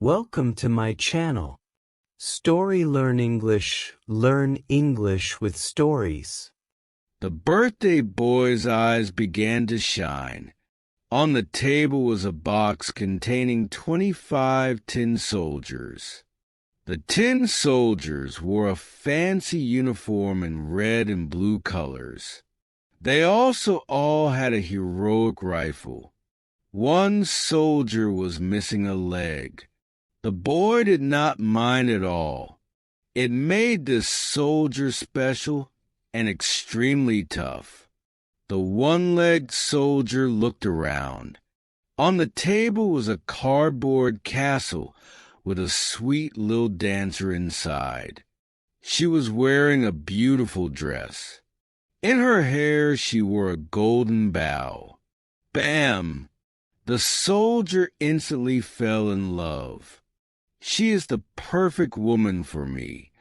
Welcome to my channel. Story Learn English. Learn English with stories. The birthday boy's eyes began to shine. On the table was a box containing 25 tin soldiers. The tin soldiers wore a fancy uniform in red and blue colors. They also all had a heroic rifle. One soldier was missing a leg. The boy did not mind at all. It made this soldier special and extremely tough. The one-legged soldier looked around. On the table was a cardboard castle with a sweet little dancer inside. She was wearing a beautiful dress. In her hair she wore a golden bow. Bam! The soldier instantly fell in love. She is the perfect woman for me.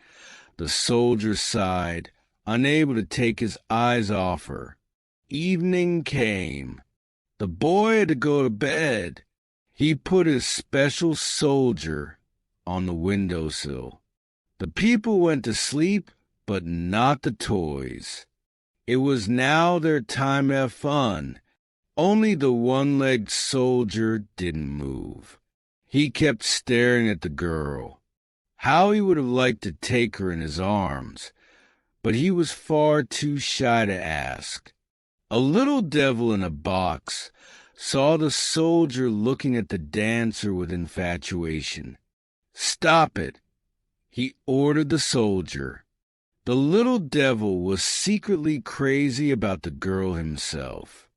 The soldier sighed, unable to take his eyes off her. Evening came. The boy had to go to bed. He put his special soldier on the windowsill. The people went to sleep, but not the toys. It was now their time to have fun. Only the one-legged soldier didn't move. He kept staring at the girl. How he would have liked to take her in his arms, but he was far too shy to ask. A little devil in a box saw the soldier looking at the dancer with infatuation. "Stop it," he ordered the soldier. The little devil was secretly crazy about the girl himself,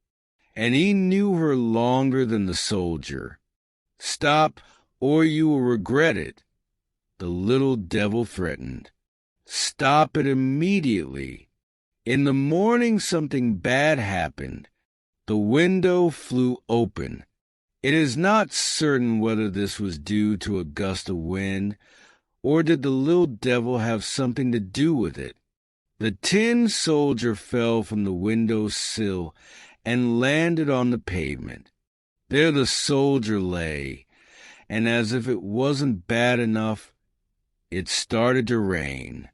and he knew her longer than the soldier. "Stop, or you will regret it," the little devil threatened. "Stop it immediately." In the morning something bad happened. The window flew open. It is not certain whether this was due to a gust of wind, or did the little devil have something to do with it. The tin soldier fell from the window sill and landed on the pavement. There the soldier lay, and as if it wasn't bad enough, it started to rain.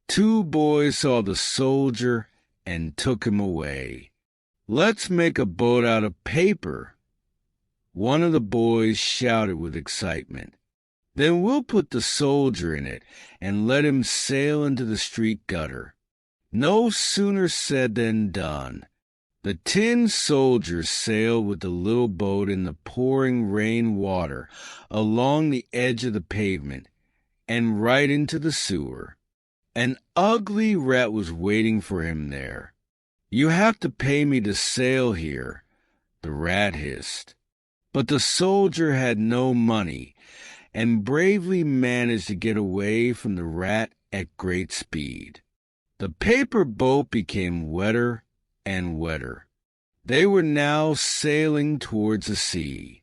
Two boys saw the soldier and took him away. "Let's make a boat out of paper," one of the boys shouted with excitement. "Then we'll put the soldier in it and let him sail into the street gutter." No sooner said than done. The tin soldier sailed with the little boat in the pouring rain water along the edge of the pavement and right into the sewer. An ugly rat was waiting for him there. "You have to pay me to sail here," the rat hissed. But the soldier had no money and bravely managed to get away from the rat at great speed. The paper boat became wetter and wetter. They were now sailing towards the sea.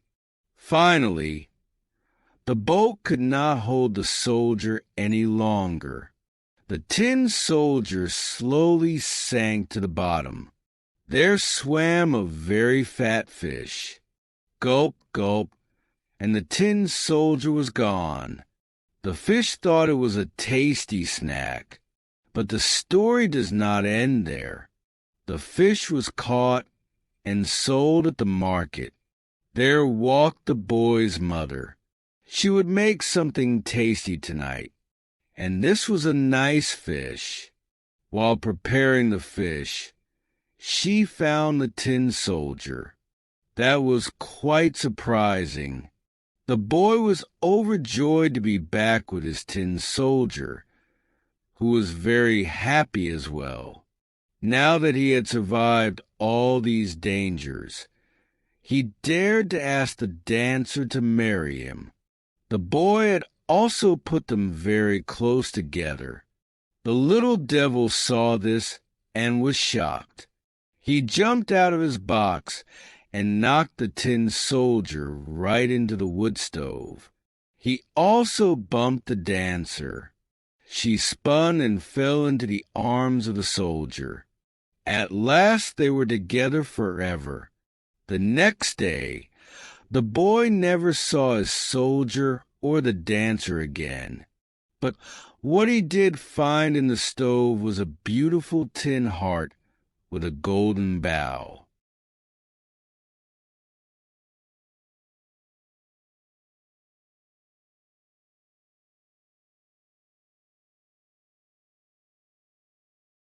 Finally, the boat could not hold the soldier any longer. The tin soldier slowly sank to the bottom. There swam a very fat fish. Gulp, gulp, and the tin soldier was gone. The fish thought it was a tasty snack, but the story does not end there. The fish was caught and sold at the market. There walked the boy's mother. She would make something tasty tonight, and this was a nice fish. While preparing the fish, she found the tin soldier. That was quite surprising. The boy was overjoyed to be back with his tin soldier, who was very happy as well. Now that he had survived all these dangers, he dared to ask the dancer to marry him. The boy had also put them very close together. The little devil saw this and was shocked. He jumped out of his box and knocked the tin soldier right into the wood stove. He also bumped the dancer. She spun and fell into the arms of the soldier. At last they were together forever. The next day, the boy never saw his soldier or the dancer again. But what he did find in the stove was a beautiful tin heart with a golden bow.